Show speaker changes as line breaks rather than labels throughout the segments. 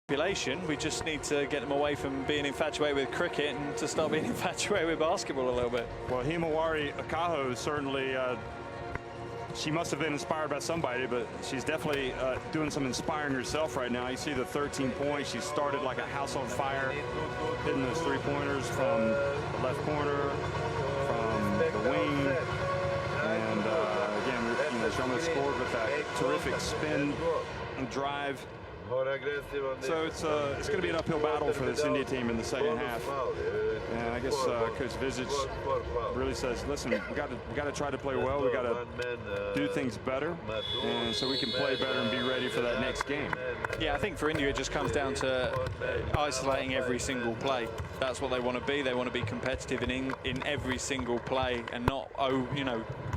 population. We just need to get them away from being infatuated with cricket and to start being infatuated with basketball a little bit.
Well, Himawari Akaho certainly, she must have been inspired by somebody, but she's definitely doing some inspiring herself right now. You see the 13 points. She started like a house on fire, hitting those three-pointers from the left corner, from the wing. And again, she almost scored with that terrific spin and drive. So it's going to be an uphill battle for this India team in the second half. And I guess Coach Vizic really says, listen, we got to try to play well. We got to do things better, and so we can play better and be ready for that next game.
Yeah, I think for India it just comes down to isolating every single play. That's what they want to be. They want to be competitive in every single play and not,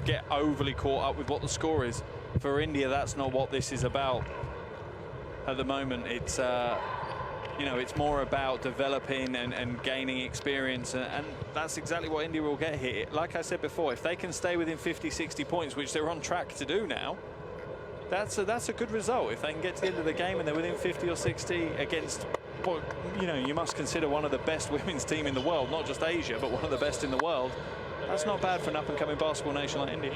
get overly caught up with what the score is. For India, that's not what this is about. At the moment, it's it's more about developing and gaining experience, and that's exactly what India will get here. Like I said before, if they can stay within 50-60 points, which they're on track to do now, that's a good result. If they can get to the end of the game and they're within 50 or 60 against what you must consider one of the best women's team in the world, not just Asia, but one of the best in the world, that's not bad for an up-and-coming basketball nation like India.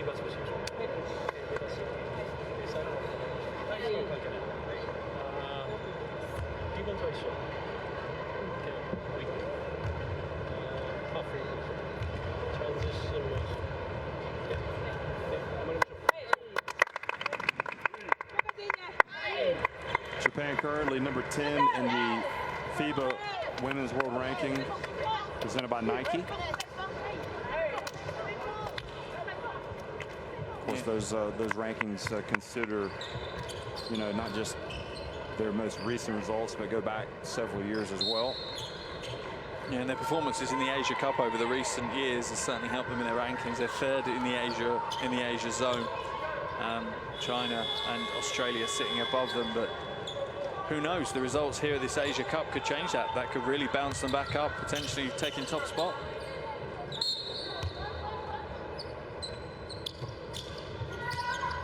Japan currently number 10 in the FIBA Women's World Ranking, presented by Nike. Of course, those rankings consider, not just their most recent results, but go back several years as well.
Yeah, and their performances in the Asia Cup over the recent years has certainly helped them in their rankings. They're third in the Asia zone. China and Australia sitting above them, but who knows? The results here at this Asia Cup could change that. That could really bounce them back up, potentially taking top spot.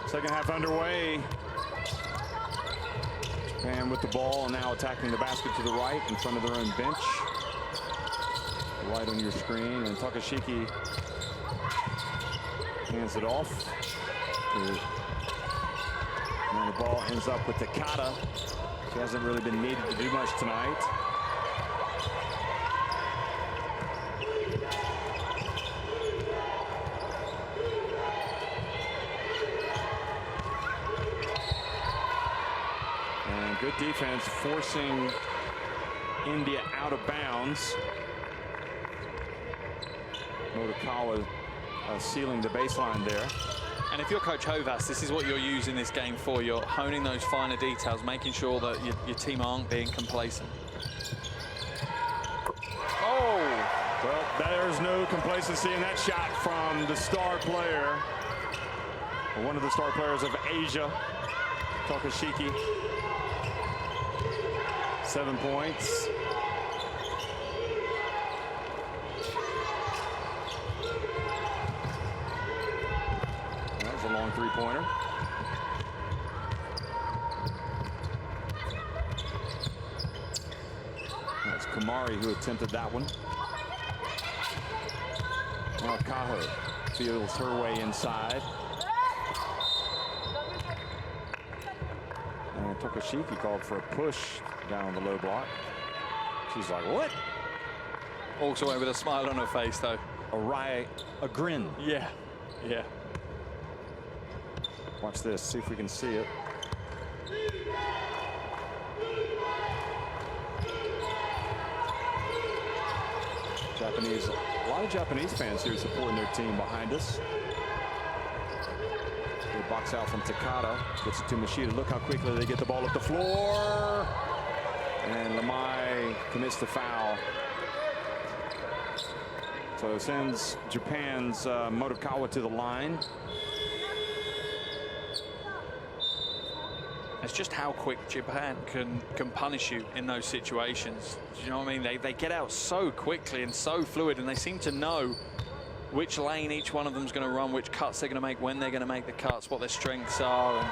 Second half underway. Japan with the ball, and now attacking the basket to the right in front of their own bench. Right on your screen, and Takashiki hands it off. And the ball ends up with Takata. She hasn't really been needed to do much tonight. And good defense, forcing India out of bounds. Motokawa sealing the baseline there.
And if you're Coach Hovas, this is what you're using this game for. You're honing those finer details, making sure that your team aren't being complacent.
Oh! Well, there's no complacency in that shot from the star player. One of the star players of Asia, Takashiki. 7 points. A long three-pointer. That's Kamari who attempted that one. Now Kaho feels her way inside. And Takashiki called for a push down on the low block. She's like, what?
Walks away with a smile on her face, though.
A grin.
Yeah, yeah.
Watch this, see if we can see it. A lot of Japanese fans here supporting their team behind us. Good box out from Takata, gets it to Machida. Look how quickly they get the ball up the floor. And Lamai commits the foul. So it sends Japan's Motokawa to the line.
It's just how quick Japan can punish you in those situations. Do you know what I mean? They get out so quickly and so fluid, and they seem to know which lane each one of them is going to run, which cuts they're going to make, when they're going to make the cuts, what their strengths are. And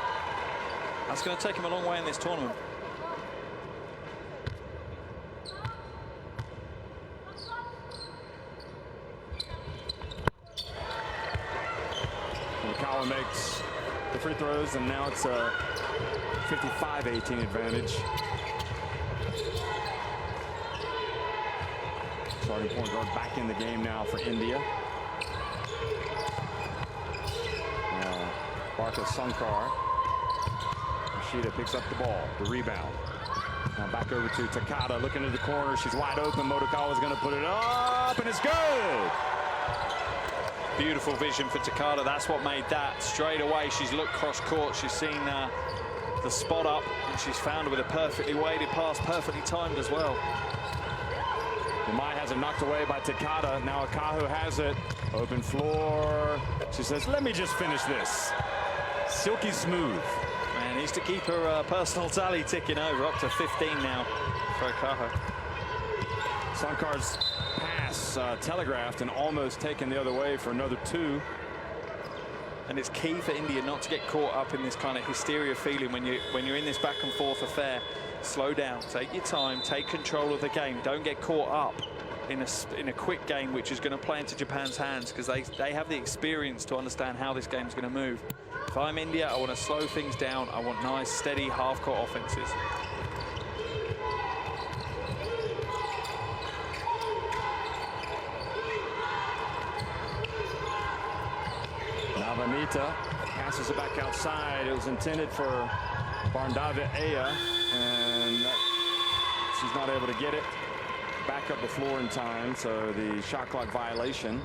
that's going to take them a long way in this tournament.
Furukawa makes the free throws, and now it's a 55-18 advantage. Starting point guard back in the game now for India. Barka Sankar. Machida picks up the ball, the rebound. Now back over to Takada, looking into the corner. She's wide open. Motokawa's going to put it up, and it's good.
Beautiful vision for Takada. That's what made that. Straight away, she's looked cross court. She's seen the spot up, and she's found it with a perfectly weighted pass, perfectly timed as well.
Mai has it knocked away by Takada. Now Akahu has it. Open floor. She says, let me just finish this. Silky smooth.
Man, needs to keep her personal tally ticking over, up to 15 now for Akahu.
Sankar's pass telegraphed and almost taken the other way for another 2.
And it's key for India not to get caught up in this kind of hysteria feeling when you're in this back and forth affair. Slow down, take your time, take control of the game. Don't get caught up in a quick game which is going to play into Japan's hands, because they have the experience to understand how this game's going to move. If I'm India, I want to slow things down. I want nice, steady half-court offenses.
Navamita passes it back outside. It was intended for Barndava Aya, and she's not able to get it back up the floor in time, so the shot clock violation.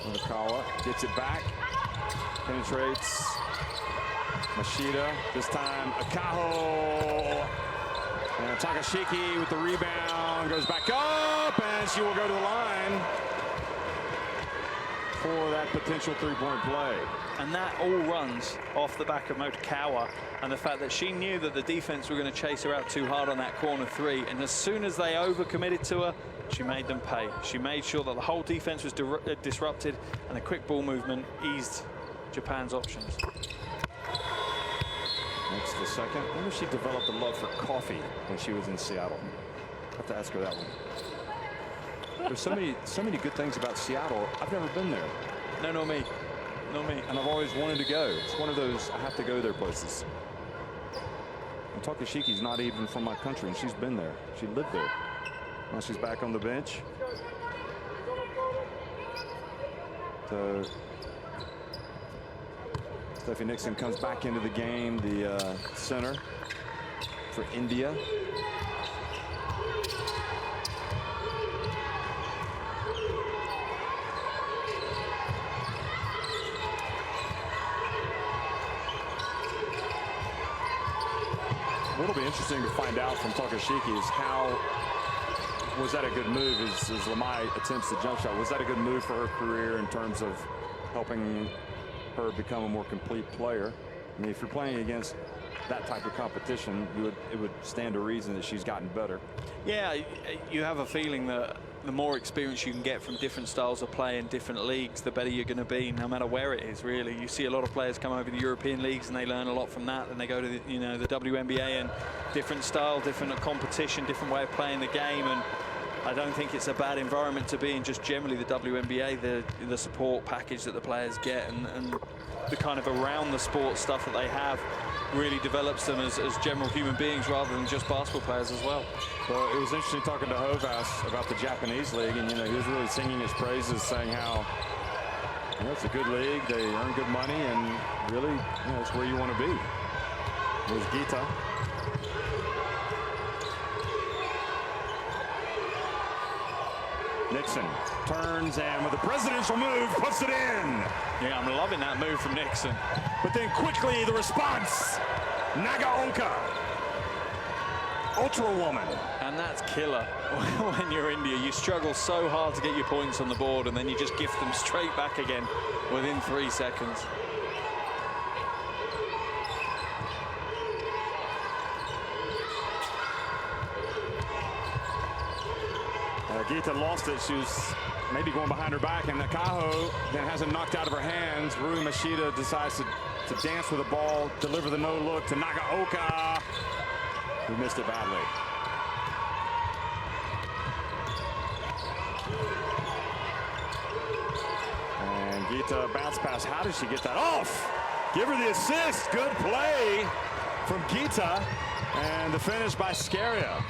Motokawa gets it back, penetrates. Machida, this time Akaho. And Takashiki with the rebound, goes back up, and she will go to the line for that potential three-point play.
And that all runs off the back of Motokawa and the fact that she knew that the defense were going to chase her out too hard on that corner 3. And as soon as they overcommitted to her, she made them pay. She made sure that the whole defense was disrupted, and the quick ball movement eased Japan's options.
Next the second. I wonder if she developed a love for coffee when she was in Seattle. I have to ask her that one. There's so many good things about Seattle. I've never been there.
No, not me. Not me.
And I've always wanted to go. It's one of those I have to go there places. And Takashiki's not even from my country, and she's been there. She lived there. Now she's back on the bench. So Steffi Nixon comes back into the game, the center for India. What'll be interesting to find out from Takashiki is how was that a good move as Lamai attempts the jump shot. Was that a good move for her career in terms of helping her become a more complete player? I mean, if you're playing against that type of competition, it would stand to reason that she's gotten better.
Yeah, you have a feeling that the more experience you can get from different styles of play in different leagues, the better you're going to be, no matter where it is, really. You see a lot of players come over to the European leagues and they learn a lot from that, and they go to the WNBA, and different style, different competition, different way of playing the game. And I don't think it's a bad environment to be in, just generally the WNBA, the support package that the players get, and the kind of around the sport stuff that they have really develops them as general human beings rather than just basketball players as well.
Well, it was interesting talking to Hovas about the Japanese league, and he was really singing his praises, saying how it's a good league, they earn good money, and really it's where you want to be. There's Gita. Nixon turns, and with a presidential move, puts it in.
Yeah, I'm loving that move from Nixon.
But then quickly the response, Nagaoka, Ultra Woman.
And that's killer. When you're India, you struggle so hard to get your points on the board, and then you just gift them straight back again within 3 seconds.
Gita lost it. She was maybe going behind her back, and Nakaho then has it knocked out of her hands. Rui Machida decides to dance with the ball, deliver the no look to Nagaoka, who missed it badly. And Gita bounce pass. How did she get that off? Give her the assist. Good play from Gita, and the finish by Scaria.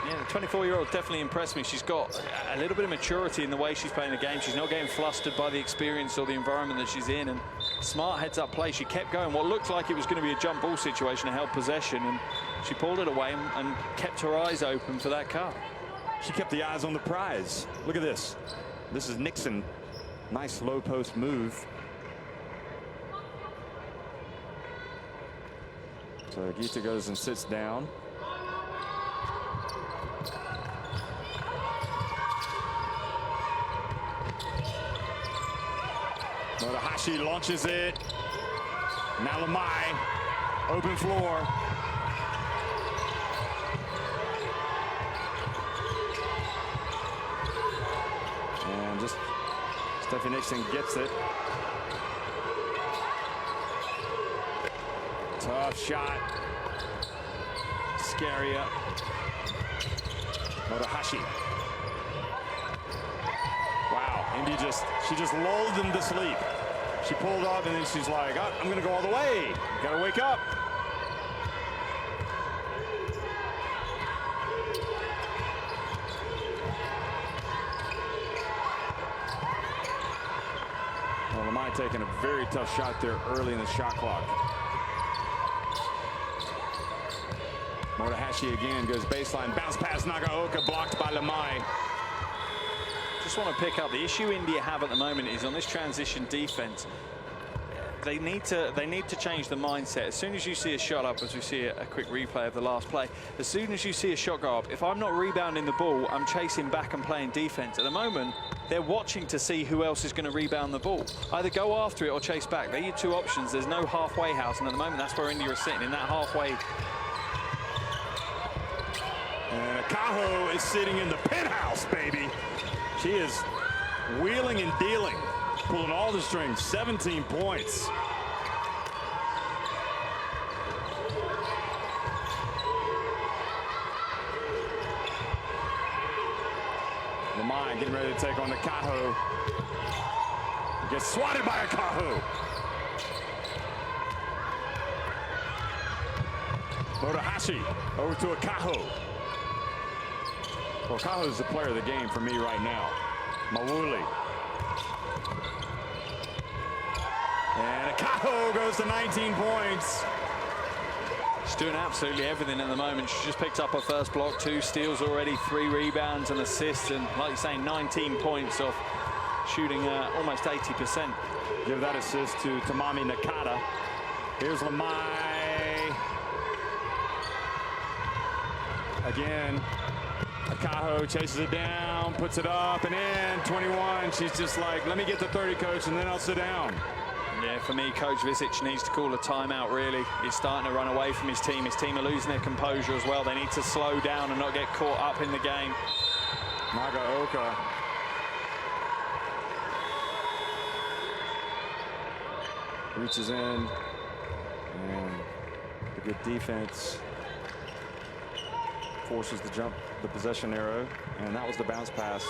Yeah, the 24-year-old definitely impressed me. She's got a little bit of maturity in the way she's playing the game. She's not getting flustered by the experience or the environment that she's in, and smart heads-up play. She kept going. What looked like it was going to be a jump ball situation, held possession, and she pulled it away and kept her eyes open for that cut.
She kept the eyes on the prize. Look at this. This is Nixon. Nice low post move. So Gita goes and sits down. Motohashi launches it. Now Lamai, open floor. And just Steffi Nixon gets it. Tough shot. Scaria. Motohashi. Wow, Indy she just lulled them to sleep. She pulled up and then she's like, oh, I'm gonna go all the way. Gotta wake up. Well, Lamai taking a very tough shot there early in the shot clock. Motohashi again goes baseline, bounce pass Nagaoka, blocked by Lamai.
Just want to pick up the issue India have at the moment is on this transition defense. They need to change the mindset. As soon as you see a shot up, as we see a quick replay of the last play, as soon as you see a shot go up, if I'm not rebounding the ball, I'm chasing back and playing defense. At the moment, they're watching to see who else is going to rebound the ball. Either go after it or chase back. They're your two options. There's no halfway house, and at the moment, that's where India is sitting, in that halfway.
And Akaho is sitting in the penthouse, baby. She is wheeling and dealing, pulling all the strings, 17 points. Lamai getting ready to take on Akaho. Gets swatted by Akaho. Motohashi over to Akaho. Well, Akaho is the player of the game for me right now. Mawuli. And Akaho goes to 19 points.
She's doing absolutely everything at the moment. She just picked up her first block, 2 steals already, 3 rebounds and assists, and like you say, 19 points off shooting almost 80%.
Give that assist to Tamami Nakata. Here's Lamai. Again. Akaho chases it down, puts it up and in, 21. She's just like, let me get to 30, coach, and then I'll sit down.
Yeah, for me, Coach Visic needs to call a timeout, really. He's starting to run away from his team. His team are losing their composure as well. They need to slow down and not get caught up in the game.
Nagaoka. Reaches in, and the good defense forces the possession arrow, and that was the bounce pass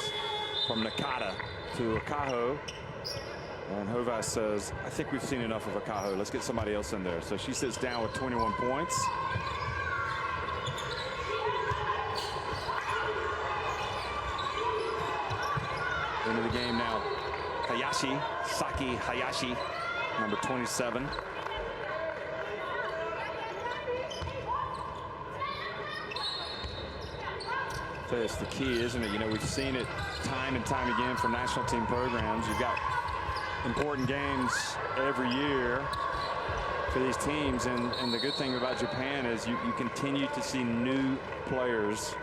from Nakata to Akaho. And Hovas says, I think we've seen enough of Akaho. Let's get somebody else in there. So she sits down with 21 points. Into the game now. Hayashi, Saki Hayashi, number 27. It's the key, isn't it? You know, we've seen it time and time again for national team programs. You've got important games every year for these teams, and the good thing about Japan is you continue to see new players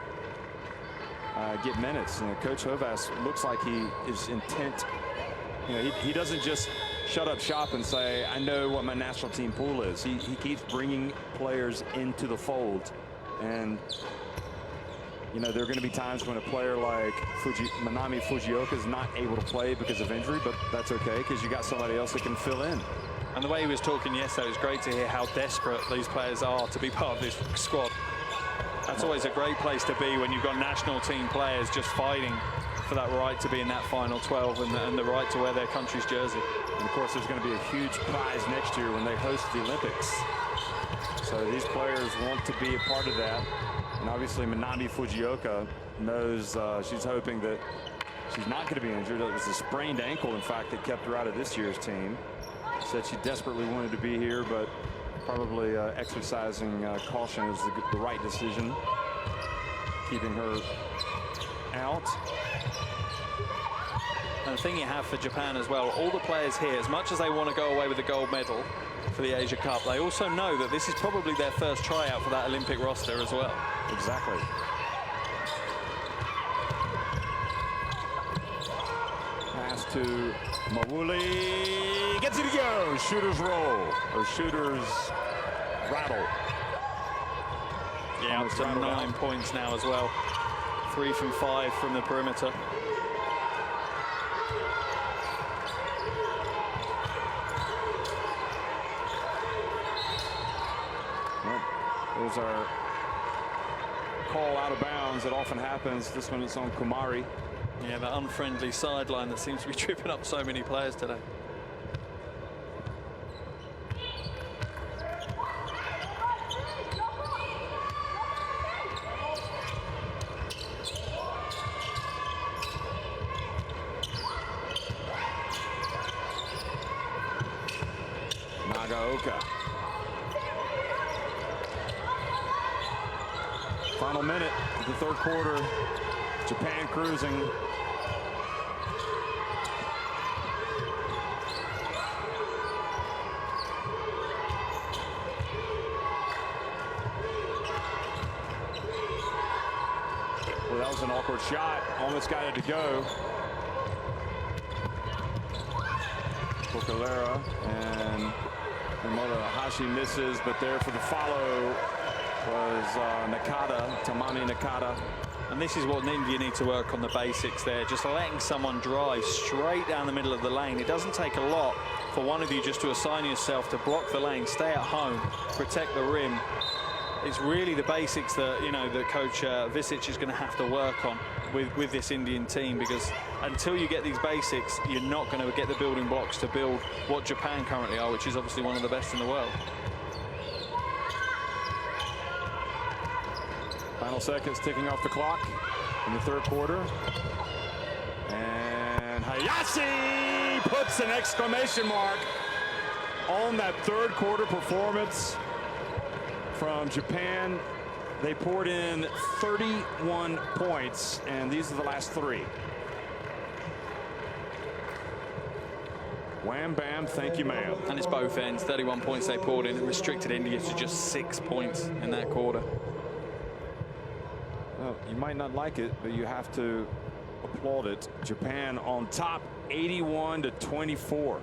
get minutes. And Coach Hovas looks like he is intent. You know, he doesn't just shut up shop and say, I know what my national team pool is. He keeps bringing players into the fold, and You know, there are going to be times when a player like Manami Fujioka is not able to play because of injury, but that's okay because you got somebody else that can fill in.
And the way he was talking yesterday, it was great to hear how desperate these players are to be part of this squad. That's always a great place to be when you've got national team players just fighting for that right to be in that final 12 and the right to wear their country's jersey.
And of course, there's going to be a huge prize next year when they host the Olympics. So these players want to be a part of that. And obviously, Manami Fujioka knows she's hoping that she's not going to be injured. It was a sprained ankle, in fact, that kept her out of this year's team. Said she desperately wanted to be here, but probably exercising caution is the right decision, keeping her out.
And the thing you have for Japan as well, all the players here, as much as they want to go away with the gold medal for the Asia Cup, they also know that this is probably their first tryout for that Olympic roster as well.
Exactly. Pass to Mawuli. Gets it to go. Shooter's roll. Or shooter's rattle.
Yeah, up to 9 points now as well. 3 from 5 from the perimeter.
Those are call out of bounds. It often happens. This one is on Kumari.
Yeah, that unfriendly sideline that seems to be tripping up so many players today.
Nagaoka. Final minute of the third quarter. Japan cruising. Well, that was an awkward shot. Almost got it to go. Kokalera and Motohashi misses, but there for the follow was Nakata, Tamani Nakata.
And this is what India need to work on, the basics there. Just letting someone drive straight down the middle of the lane. It doesn't take a lot for one of you just to assign yourself to block the lane, stay at home, protect the rim. It's really the basics that, you know, that Coach Visic is going to have to work on with this Indian team, because until you get these basics, you're not going to get the building blocks to build what Japan currently are, which is obviously one of the best in the world.
Final seconds ticking off the clock in the third quarter. And Hayashi puts an exclamation mark on that third quarter performance from Japan. They poured in 31 points, and these are the last 3. Wham, bam, thank you, ma'am.
And it's both ends. 31 points they poured in. It restricted India to just 6 points in that quarter.
Well, you might not like it, but you have to applaud it. Japan on top, 81-24.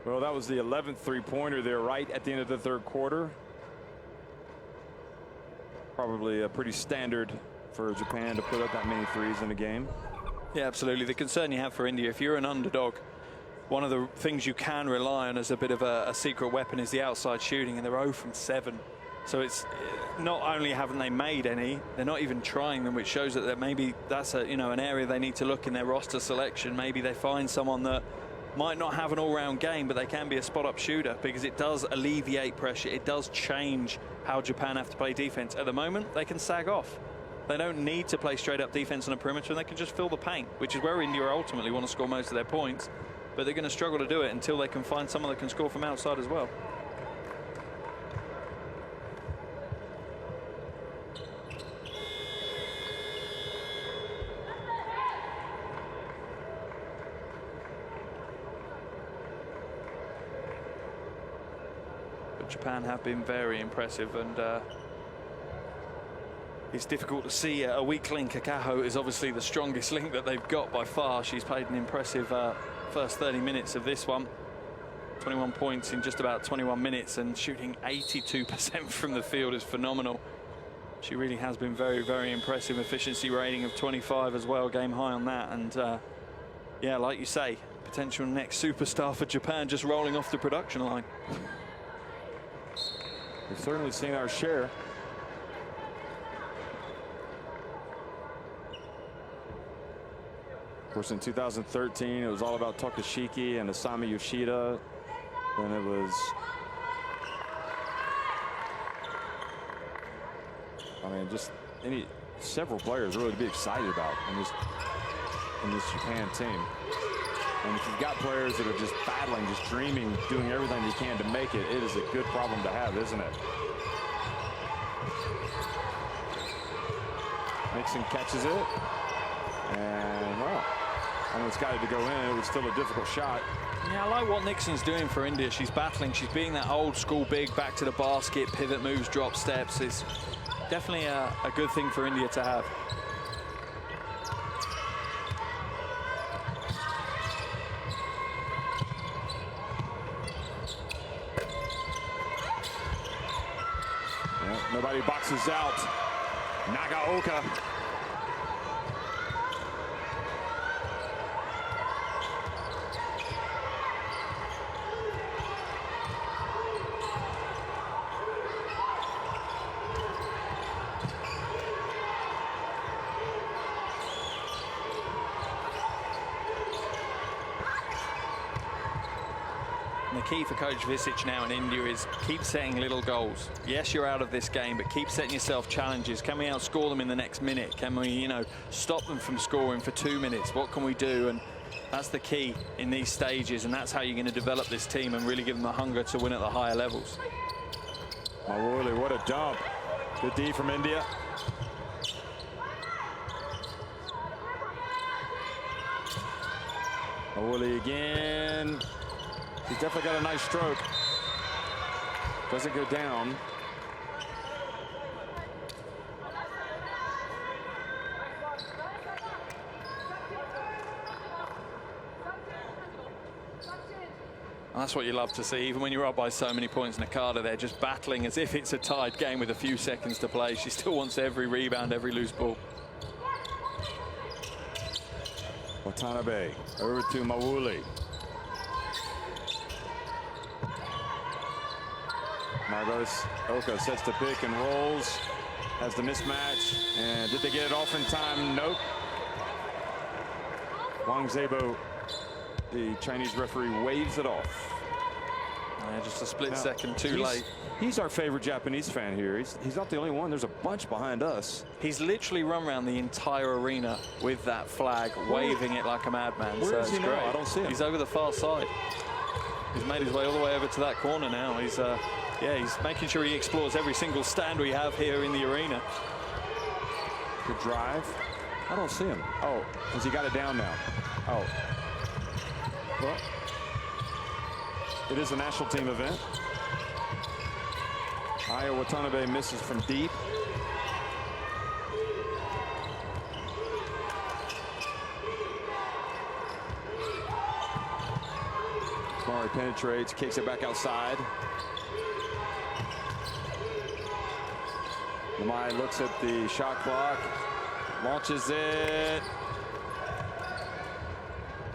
Well, that was the 11th three-pointer there right at the end of the third quarter. Probably pretty standard for Japan to put up that many threes in a game.
Yeah, absolutely. The concern you have for India, if you're an underdog, one of the things you can rely on as a bit of a secret weapon is the outside shooting, and they're 0 from 7. So it's not only haven't they made any, they're not even trying them, which shows that maybe that's an area they need to look in their roster selection. Maybe they find someone that might not have an all-round game, but they can be a spot-up shooter, because it does alleviate pressure. It does change how Japan have to play defense. At the moment, they can sag off. They don't need to play straight-up defense on a perimeter, and they can just fill the paint, which is where India ultimately want to score most of their points. But they're going to struggle to do it until they can find someone that can score from outside as well. Japan have been very impressive, and it's difficult to see a weak link. Akaho is obviously the strongest link that they've got by far. She's played an impressive first 30 minutes of this one. 21 points in just about 21 minutes, and shooting 82% from the field is phenomenal. She really has been very, very impressive. Efficiency rating of 25 as well, game high on that. And yeah, like you say, potential next superstar for Japan just rolling off the production line.
We've certainly seen our share. Of course, in 2013, it was all about Tokashiki and Asami Yoshida. Then it was, I mean, just several players really to be excited about in this Japan team. And if you've got players that are just battling, just dreaming, doing everything they can to make it, it is a good problem to have, isn't it? Nixon catches it, and well, almost got it to go in. It was still a difficult shot.
Yeah, I like what Nixon's doing for India. She's battling. She's being that old school big, back to the basket, pivot moves, drop steps. It's definitely a good thing for India to have.
Yeah, nobody boxes out Nagaoka.
And the key for Coach Visic now in India is keep setting little goals. Yes, you're out of this game, but keep setting yourself challenges. Can we outscore them in the next minute? Can we, you know, stop them from scoring for 2 minutes? What can we do? And that's the key in these stages, and that's how you're going to develop this team and really give them a hunger to win at the higher levels.
Mawuli, what a dump. Good D from India. Mawuli again. He's definitely got a nice stroke. Doesn't go down.
And that's what you love to see, even when you're up by so many points. Nakada there just battling as if it's a tied game with a few seconds to play. She still wants every rebound, every loose ball.
Watanabe over to Mawuli. Nagaoka sets the pick and rolls. Has the mismatch. And did they get it off in time? Nope. Wang Zebo, the Chinese referee, waves it off.
Just a split second too late.
He's our favorite Japanese fan here. He's not the only one. There's a bunch behind us.
He's literally run around the entire arena with that flag, waving it like a madman.
Where is he now? I don't see him.
He's over the far side. He's made his way all the way over to that corner now. He's yeah, he's making sure he explores every single stand we have here in the arena.
Good drive. I don't see him. Oh, has he got it down now? Oh. Well, it is a national team event. Aya Watanabe misses from deep. Mari penetrates, kicks it back outside. Lamai looks at the shot clock, launches it.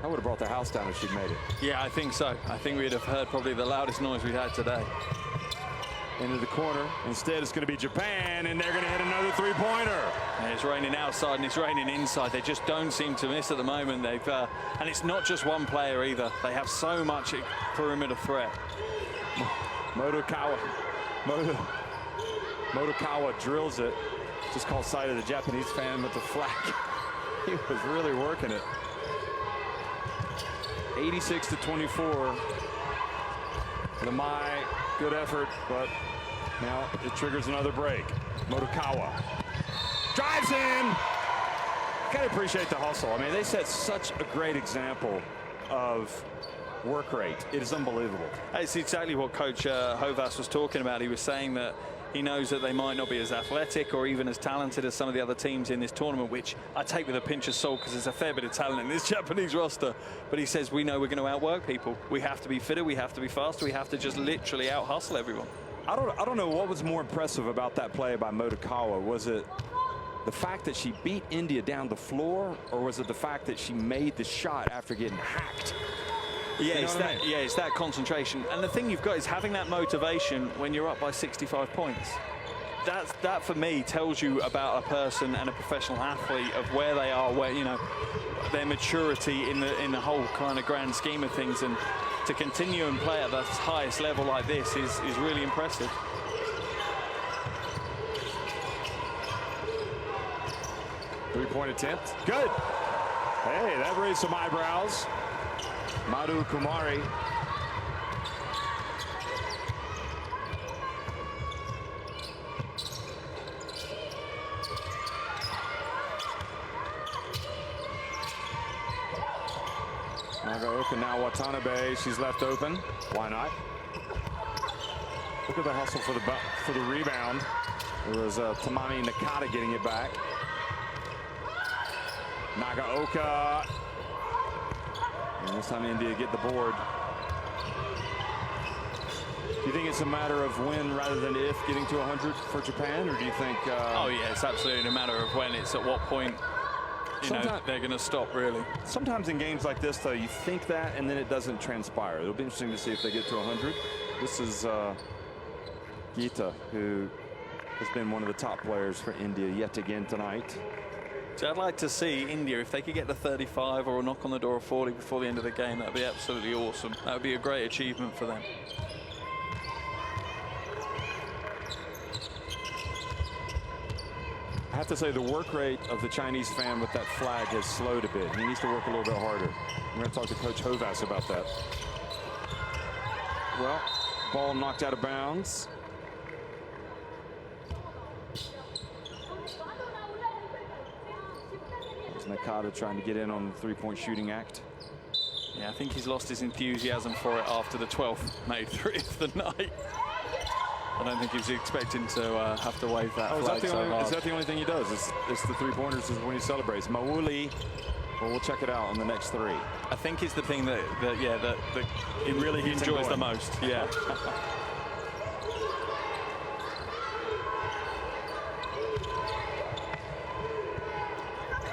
I would have brought the house down if she'd made it.
Yeah, I think so. I think we'd have heard probably the loudest noise we've had today.
Into the corner. Instead, it's going to be Japan, and they're going to hit another three-pointer.
And it's raining outside and it's raining inside. They just don't seem to miss at the moment. They've and it's not just one player either. They have so much perimeter threat.
Motokawa drills it. Just caught sight of the Japanese fan with the flag. He was really working it. 86-24. Lamai, good effort, but now it triggers another break. Motokawa drives in. Gotta appreciate the hustle. I mean, they set such a great example of work rate. It is unbelievable.
It's exactly what Coach Hovas was talking about. He was saying that he knows that they might not be as athletic or even as talented as some of the other teams in this tournament, which I take with a pinch of salt because there's a fair bit of talent in this Japanese roster. But he says we know we're going to outwork people. We have to be fitter. We have to be faster. We have to just literally out-hustle everyone.
I don't know what was more impressive about that play by Motokawa. Was it the fact that she beat India down the floor, or was it the fact that she made the shot after getting hacked?
Yeah, it's that concentration. And the thing you've got is having that motivation when you're up by 65 points. That for me tells you about a person and a professional athlete of where they are, where, you know, their maturity in the whole kind of grand scheme of things. And to continue and play at the highest level like this is really impressive.
Three-point attempt. Good. Hey, that raised some eyebrows. Madhu Kumari. Nagaoka now Watanabe. She's left open. Why not? Look at the hustle for the rebound. It was Tamani Nakata getting it back. Nagaoka. And this time India get the board. Do you think it's a matter of when rather than if getting to 100 for Japan, or do you think?
Oh yeah, it's absolutely a matter of when. It's at what point they're going to stop, really.
Sometimes in games like this, though, you think that and then it doesn't transpire. It'll be interesting to see if they get to 100. This is Geeta, who has been one of the top players for India yet again tonight.
So I'd like to see India, if they could get to 35 or a knock on the door of 40 before the end of the game, that would be absolutely awesome. That would be a great achievement for them.
I have to say the work rate of the Chinese fan with that flag has slowed a bit. He needs to work a little bit harder. I'm going to talk to Coach Hovas about that. Well, ball knocked out of bounds. Nakata trying to get in on the three-point shooting act.
Yeah, I think he's lost his enthusiasm for it after the 12th made three of the night. I don't think he's expecting to have to wave that flag so hard.
Is that the only thing he does? It's the three-pointers is when he celebrates. Mauli, well, we'll check it out on the next three.
I think it's the thing that he really enjoys the most. Yeah.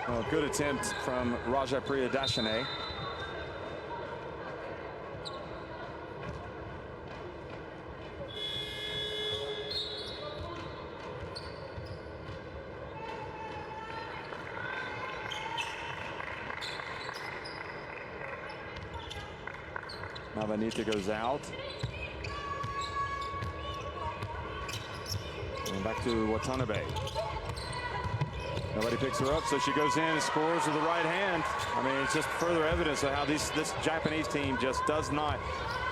Well, good attempt from Rajapriya Dashane. Navanita goes out. And back to Watanabe. Nobody picks her up, so she goes in and scores with the right hand. I mean, it's just further evidence of how this Japanese team just does not.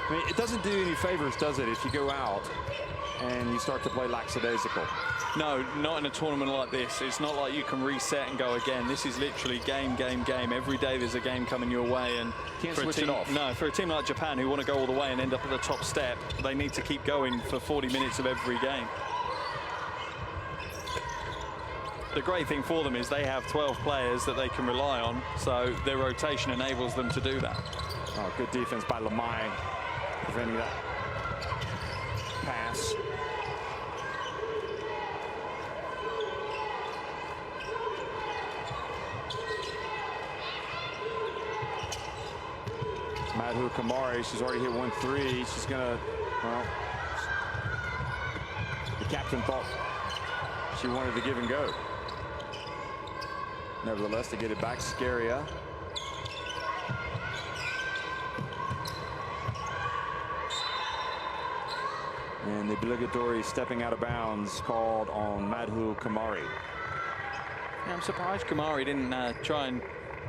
I mean, it doesn't do any favors, does it, if you go out and you start to play lackadaisical?
No, not in a tournament like this. It's not like you can reset and go again. This is literally game, game, game. Every day there's a game coming your way. And
can't switch it off.
No, for a team like Japan who want to go all the way and end up at the top step, they need to keep going for 40 minutes of every game. The great thing for them is they have 12 players that they can rely on, so their rotation enables them to do that.
Oh, good defense by Lamai, preventing that pass. Madhu Kumari, she's already hit 1 3. She's gonna, well, the captain thought she wanted to give and go. Nevertheless, to get it back, Scaria. And the obligatory stepping out of bounds called on Madhu Kumari.
Yeah, I'm surprised Kumari didn't try and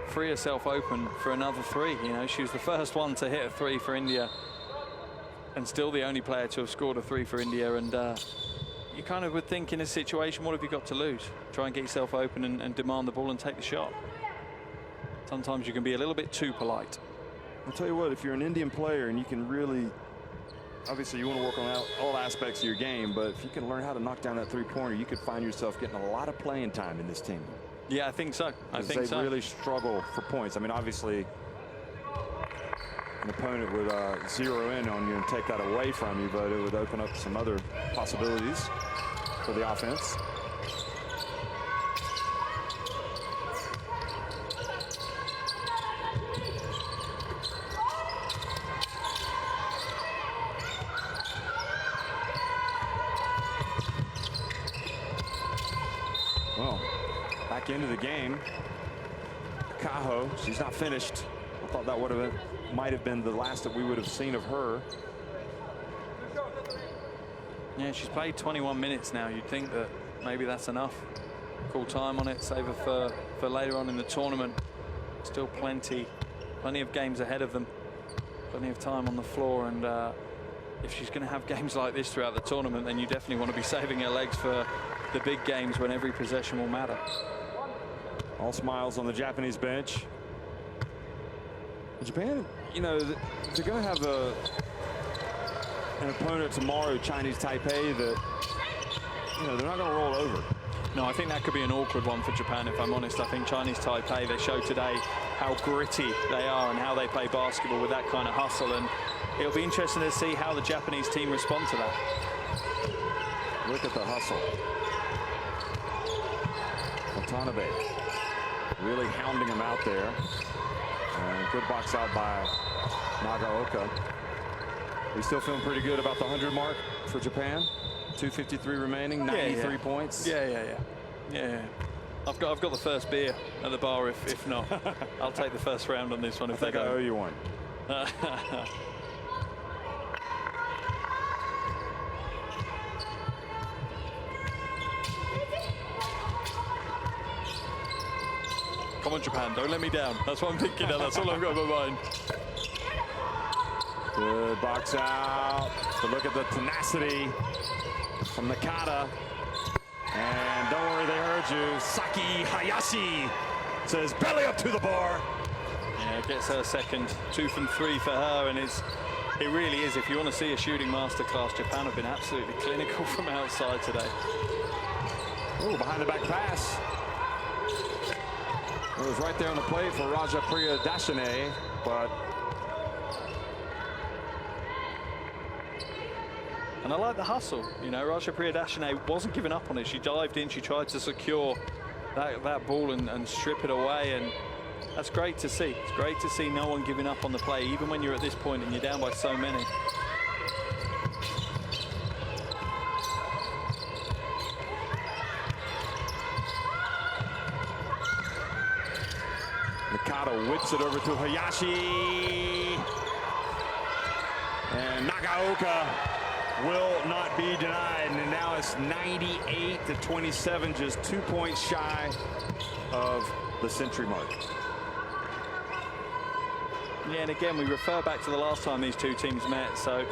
free herself open for another three. You know, she was the first one to hit a three for India and still the only player to have scored a three for India. And you kind of would think in a situation, what have you got to lose? Try and get yourself open and demand the ball and take the shot. Sometimes you can be a little bit too polite.
I'll tell you what, if you're an Indian player and you can really, obviously you want to work on all aspects of your game, but if you can learn how to knock down that three-pointer, you could find yourself getting a lot of playing time in this team.
Yeah, I think so. I think so.
They really struggle for points. I mean, obviously, an opponent would zero in on you and take that away from you, but it would open up some other possibilities for the offense. Well, back into the game. Cajo, she's not finished. I thought that might have been the last that we would have seen of her.
Yeah, she's played 21 minutes now. You'd think that maybe that's enough. Call time on it, save her for later on in the tournament. Still plenty of games ahead of them. Plenty of time on the floor, and if she's going to have games like this throughout the tournament, then you definitely want to be saving her legs for the big games when every possession will matter.
All smiles on the Japanese bench. Japan, you know, they're going to have an opponent tomorrow, Chinese Taipei, that, you know, they're not going to roll over.
No, I think that could be an awkward one for Japan, if I'm honest. I think Chinese Taipei, they showed today how gritty they are and how they play basketball with that kind of hustle, and it'll be interesting to see how the Japanese team respond to that.
Look at the hustle. Watanabe really hounding him out there. Good box out by Nagaoka. We still feeling pretty good about the 100 mark for Japan. 2:53 remaining, 93 points.
Yeah. I've got the first beer at the bar. If not, I'll take the first round on this one. If
I think I owe you one.
Come on, Japan, don't let me down. That's what I'm thinking now. That's all I've got in my mind.
Good box out. But look at the tenacity from Nakata. And don't worry, they heard you. Saki Hayashi says belly up to the bar.
Yeah, gets her second. 2 from 3 for her, and it really is. If you want to see a shooting masterclass, Japan have been absolutely clinical from outside today.
Oh, behind the back pass. It was right there on the plate for Rajapriya Dashane, but.
And I like the hustle. You know, Rajapriya Dashane wasn't giving up on it. She dived in, she tried to secure that ball and strip it away, and that's great to see. It's great to see no one giving up on the play, even when you're at this point and you're down by so many.
Nakata whips it over to Hayashi. And Nagaoka will not be denied. And now it's 98-27, just 2 points shy of the century mark.
Yeah, and again, we refer back to the last time these two teams met. So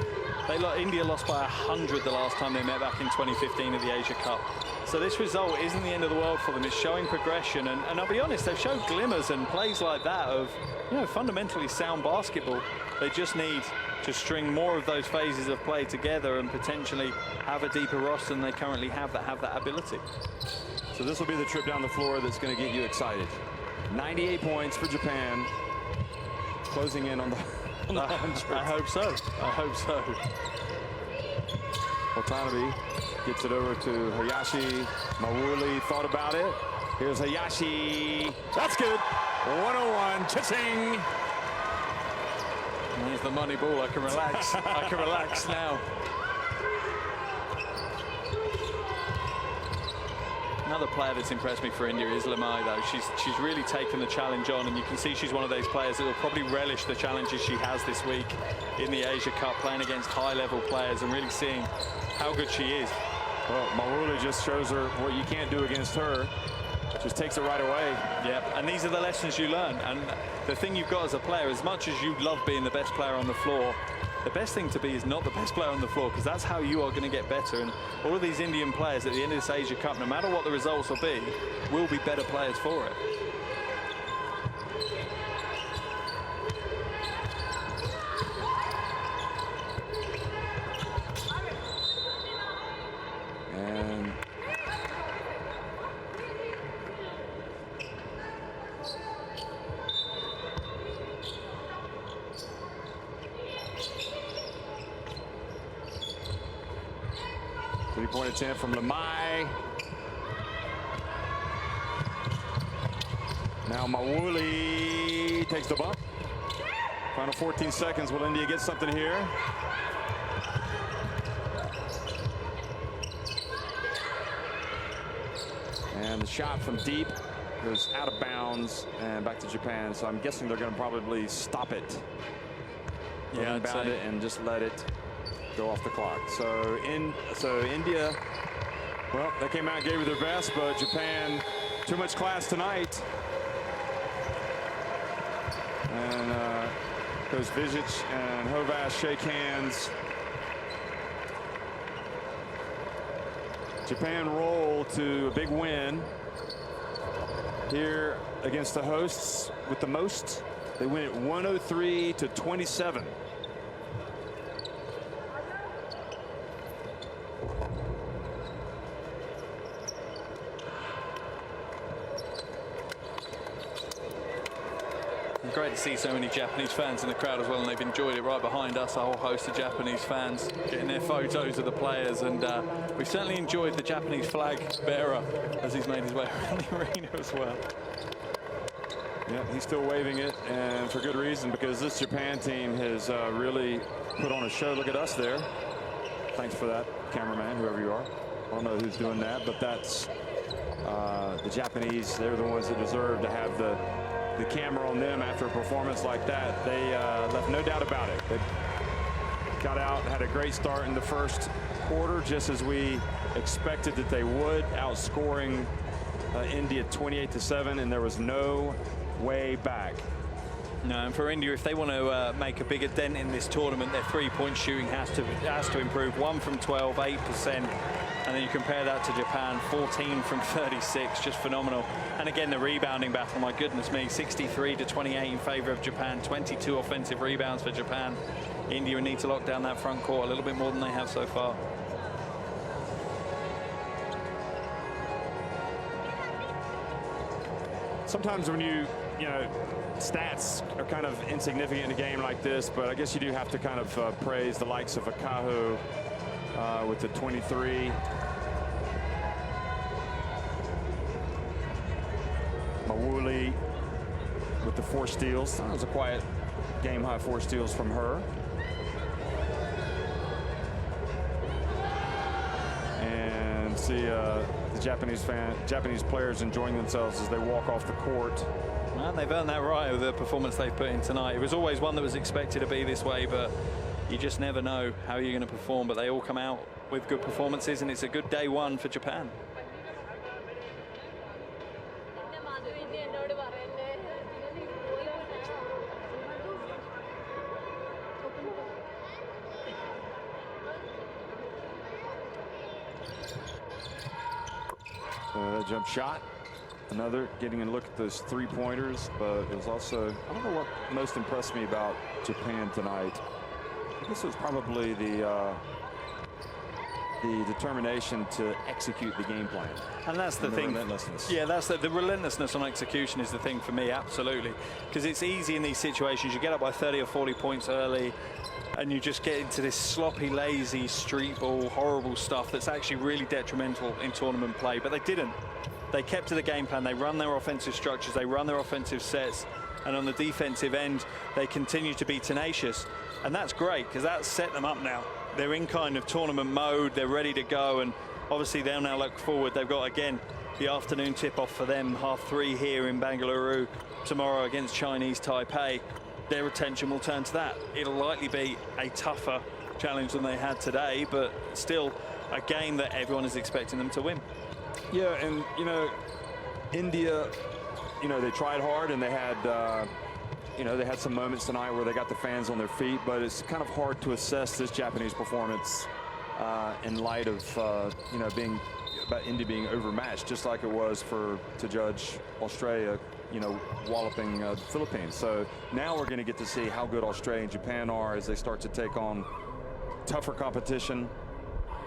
India lost by 100 the last time they met back in 2015 at the Asia Cup. So this result isn't the end of the world for them. It's showing progression, and I'll be honest, they've shown glimmers and plays like that of, you know, fundamentally sound basketball. They just need to string more of those phases of play together and potentially have a deeper roster than they currently have that ability.
So this will be the trip down the floor that's going to get you excited. 98 points for Japan, closing in on the 100.
I hope so. I hope so.
Watanabe gets it over to Hayashi. Mawuli thought about it. Here's Hayashi. That's good. 101. Cha-ching.
There's the money ball. I can relax. I can relax now. Another player that's impressed me for India is Lamai, though. She's really taken the challenge on, and you can see she's one of those players that will probably relish the challenges she has this week in the Asia Cup, playing against high-level players and really seeing how good she is.
Well, Mawuli just shows her what you can't do against her. Just takes it right away.
Yeah, and these are the lessons you learn. And the thing you've got as a player, as much as you love being the best player on the floor, the best thing to be is not the best player on the floor, because that's how you are going to get better. And all of these Indian players at the end of this Asia Cup, no matter what the results will be better players for it.
And three-point attempt from Lamai. Now Mawuli takes the bump. Final 14 seconds. Will India get something here? And the shot from deep goes out of bounds and back to Japan. So I'm guessing they're going to probably stop it.
Yeah,
inbound it and just let it go off the clock. So India, well, they came out and gave it their best, but Japan, too much class tonight. And Coach Vizic and Hovas shake hands. Japan roll to a big win here against the hosts with the most. They win it 103-27.
Great to see so many Japanese fans in the crowd as well, and they've enjoyed it right behind us. A whole host of Japanese fans getting their photos of the players, and we've certainly enjoyed the Japanese flag bearer as he's made his way around the arena as well.
Yeah, he's still waving it, and for good reason, because this Japan team has really put on a show. Look at us there. Thanks for that, cameraman, whoever you are. I don't know who's doing that, but that's the Japanese. They're the ones that deserve to have the camera on them after a performance like that. They left no doubt about it. They got out, had a great start in the first quarter, just as we expected that they would, outscoring India 28-7, and there was no way back.
No, and for India, if they want to make a bigger dent in this tournament, their three-point shooting has to improve. 1 from 12, 8%. And then you compare that to Japan, 14 from 36, just phenomenal. And again, the rebounding battle, my goodness me, 63-28 in favor of Japan, 22 offensive rebounds for Japan. India need to lock down that front court a little bit more than they have so far.
Sometimes when you know, stats are kind of insignificant in a game like this, but I guess you do have to kind of praise the likes of Akahu with the 23. Mawuli with the 4 steals. That was a quiet game high 4 steals from her. And see the Japanese players enjoying themselves as they walk off the court.
Well, they've earned that right with the performance they've put in tonight. It was always one that was expected to be this way, but you just never know how you're going to perform. But they all come out with good performances, and it's a good day one for Japan.
Jump shot. Another getting a look at those 3-pointers, but it was also, I don't know what most impressed me about Japan tonight. I guess it was probably the determination to execute the game plan.
And that's the thing.
Relentlessness.
Yeah, that's the relentlessness on execution is the thing for me, absolutely. Because it's easy in these situations. You get up by 30 or 40 points early, and you just get into this sloppy, lazy, street ball, horrible stuff that's actually really detrimental in tournament play. But they didn't. They kept to the game plan. They run their offensive structures. They run their offensive sets. And on the defensive end, they continue to be tenacious. And that's great, because that's set them up now. They're in kind of tournament mode. They're ready to go. And obviously, they'll now look forward. They've got, again, the afternoon tip-off for them, 3:30 here in Bengaluru tomorrow against Chinese Taipei. Their attention will turn to that. It'll likely be a tougher challenge than they had today, but still a game that everyone is expecting them to win.
Yeah, and, you know, India, you know, they tried hard, and they had, you know, they had some moments tonight where they got the fans on their feet, but it's kind of hard to assess this Japanese performance in light of, you know, about India being overmatched, just like it was to judge Australia, you know, walloping the Philippines. So now we're going to get to see how good Australia and Japan are as they start to take on tougher competition.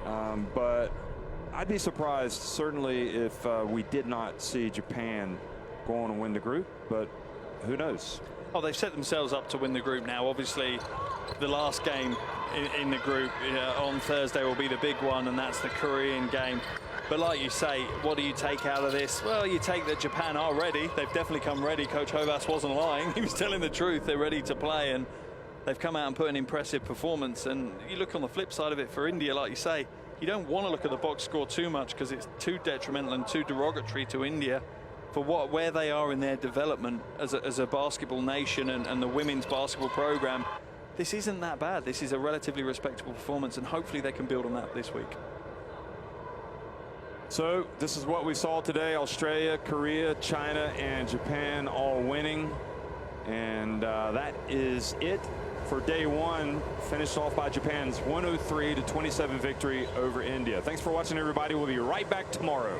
But I'd be surprised certainly if we did not see Japan go on and win the group, but who knows?
Oh, they've set themselves up to win the group now. Obviously, the last game in the group on Thursday will be the big one, and that's the Korean game. But like you say, what do you take out of this? Well, you take that Japan are ready. They've definitely come ready. Coach Hovas wasn't lying. He was telling the truth. They're ready to play, and they've come out and put an impressive performance. And you look on the flip side of it for India, like you say, you don't want to look at the box score too much because it's too detrimental and too derogatory to India for where they are in their development as a basketball nation and the women's basketball program. This isn't that bad. This is a relatively respectable performance, and hopefully they can build on that this week.
So this is what we saw today. Australia, Korea, China, and Japan all winning. And that is it for day one, finished off by Japan's 103-27 victory over India. Thanks for watching, everybody. We'll be right back tomorrow.